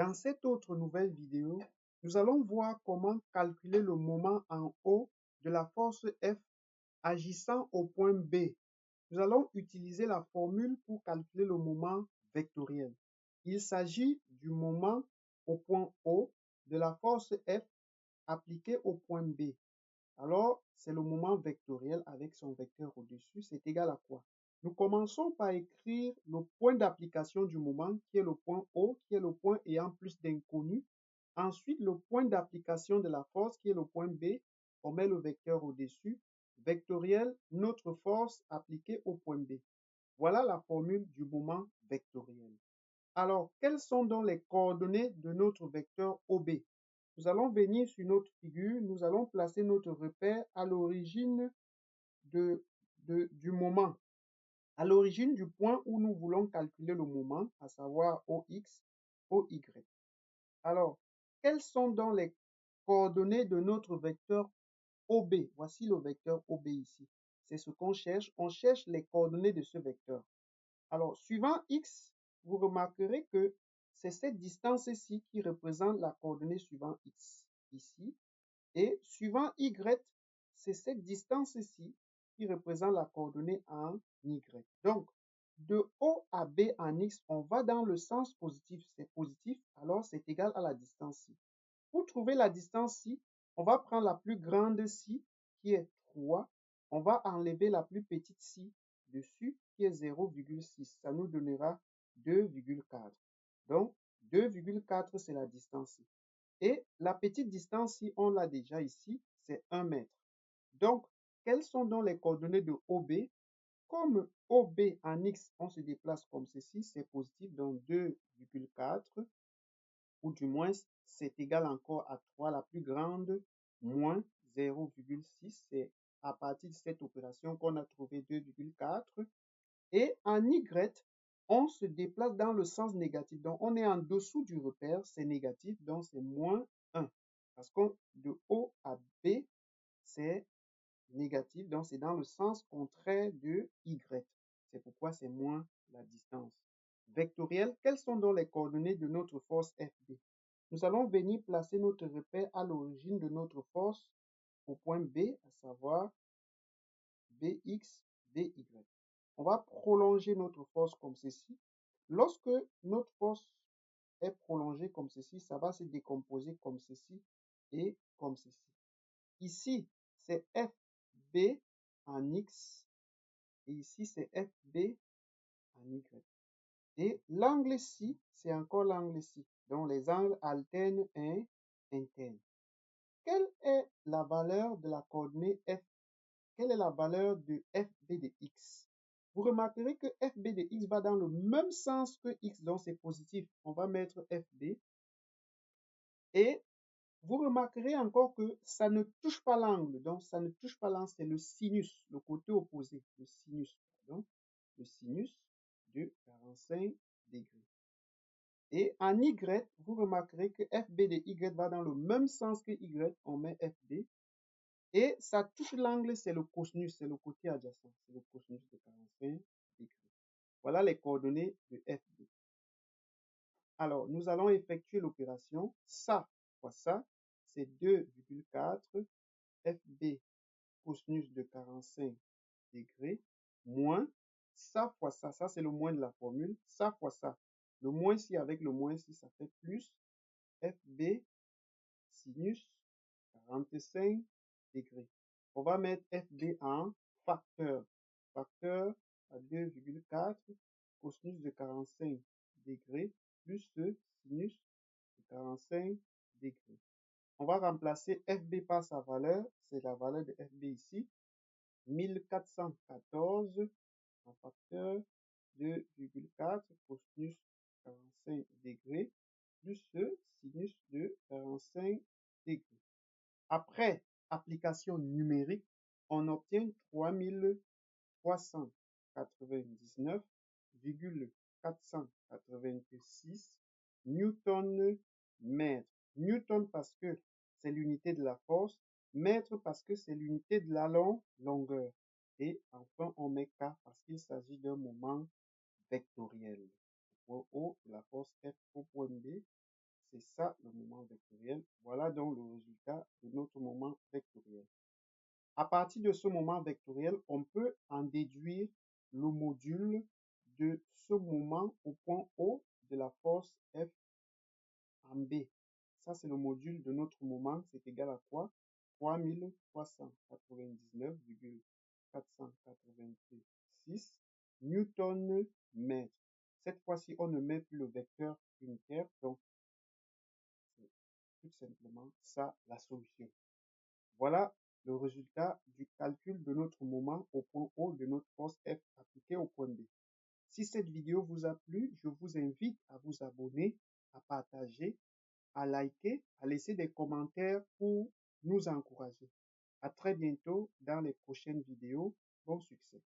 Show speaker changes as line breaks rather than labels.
Dans cette autre nouvelle vidéo, nous allons voir comment calculer le moment en O de la force F agissant au point B. Nous allons utiliser la formule pour calculer le moment vectoriel. Il s'agit du moment au point O de la force F appliquée au point B. Alors, c'est le moment vectoriel avec son vecteur au-dessus. C'est égal à quoi? Nous commençons par écrire le point d'application du moment, qui est le point O, qui est le point ayant plus d'inconnus. Ensuite, le point d'application de la force, qui est le point B. On met le vecteur au-dessus. Vectoriel, notre force appliquée au point B. Voilà la formule du moment vectoriel. Alors, quelles sont donc les coordonnées de notre vecteur OB? Nous allons venir sur notre figure, nous allons placer notre repère à l'origine du moment, à l'origine du point où nous voulons calculer le moment, à savoir OX, OY. Alors, quelles sont donc les coordonnées de notre vecteur OB? Voici le vecteur OB ici. C'est ce qu'on cherche. On cherche les coordonnées de ce vecteur. Alors, suivant X, vous remarquerez que c'est cette distance-ci qui représente la coordonnée suivant X, ici. Et suivant Y, c'est cette distance-ci qui représente la coordonnée en Y. Donc, de O à B en X, on va dans le sens positif. C'est positif, alors c'est égal à la distance ci. Pour trouver la distance ci, on va prendre la plus grande ci, qui est 3. On va enlever la plus petite ci dessus, qui est 0,6. Ça nous donnera 2,4. Donc, 2,4, c'est la distance ci. Et la petite distance, si on l'a déjà ici, c'est 1 mètre. Donc, quelles sont donc les coordonnées de OB? Comme OB en X, on se déplace comme ceci, c'est positif, donc 2,4, ou du moins, c'est égal encore à 3, la plus grande, moins 0,6. C'est à partir de cette opération qu'on a trouvé 2,4. Et en Y, on se déplace dans le sens négatif. Donc, on est en dessous du repère, c'est négatif, donc c'est moins 1. Parce que de O à B, c'est négatif, donc c'est dans le sens contraire de Y. C'est pourquoi c'est moins la distance. Vectorielle, quelles sont donc les coordonnées de notre force FB? Nous allons venir placer notre repère à l'origine de notre force au point B, à savoir Bx, By. On va prolonger notre force comme ceci. Lorsque notre force est prolongée comme ceci, ça va se décomposer comme ceci et comme ceci. Ici, c'est FB en X et ici, c'est FB en Y. Et l'angle ci, c'est encore l'angle ci. Donc, les angles alternent et internent. Quelle est la valeur de la coordonnée F? Quelle est la valeur de FB de X? Vous remarquerez que FB de X va dans le même sens que X, donc c'est positif. On va mettre FB. Et vous remarquerez encore que ça ne touche pas l'angle. Donc, ça ne touche pas l'angle, c'est le sinus, le côté opposé. Le sinus, pardon. Le sinus de 45 degrés. Et en Y, vous remarquerez que FB de Y va dans le même sens que Y. On met FB. Et ça touche l'angle, c'est le cosinus, c'est le côté adjacent. C'est le cosinus de 45 degrés. Voilà les coordonnées de FB. Alors, nous allons effectuer l'opération. Ça fois ça, c'est 2,4 FB cosinus de 45 degrés moins ça fois ça. Ça, c'est le moins de la formule. Ça fois ça. Le moins ici avec le moins ici, ça fait plus FB sinus 45 degrés. On va mettre FB en facteur. Facteur à 2,4 cosinus de 45 degrés plus ce sinus de 45 degrés. On va remplacer FB par sa valeur. C'est la valeur de FB ici. 1414 en facteur 2,4 cosinus 45 degrés plus ce sinus de 45 degrés. Après application numérique, on obtient 3399,486 Newton-mètre. Newton parce que c'est l'unité de la force, mètre parce que c'est l'unité de la longueur. Et enfin, on met K parce qu'il s'agit d'un moment vectoriel. Au point O, la force F au point B, C'est ça le moment vectoriel. Voilà donc le résultat de notre moment vectoriel. À partir de ce moment vectoriel, on peut en déduire le module de ce moment au point O de la force F en B. Ça, c'est le module de notre moment. C'est égal à quoi? 3399,486 newton mètre. Cette fois-ci, on ne met plus le vecteur unitaire, donc c'est tout simplement ça la solution. Voilà le résultat du calcul de notre moment au point O de notre force F appliquée au point B. Si cette vidéo vous a plu, je vous invite à vous abonner, à partager, à liker, à laisser des commentaires pour nous encourager. À très bientôt dans les prochaines vidéos. Bon succès!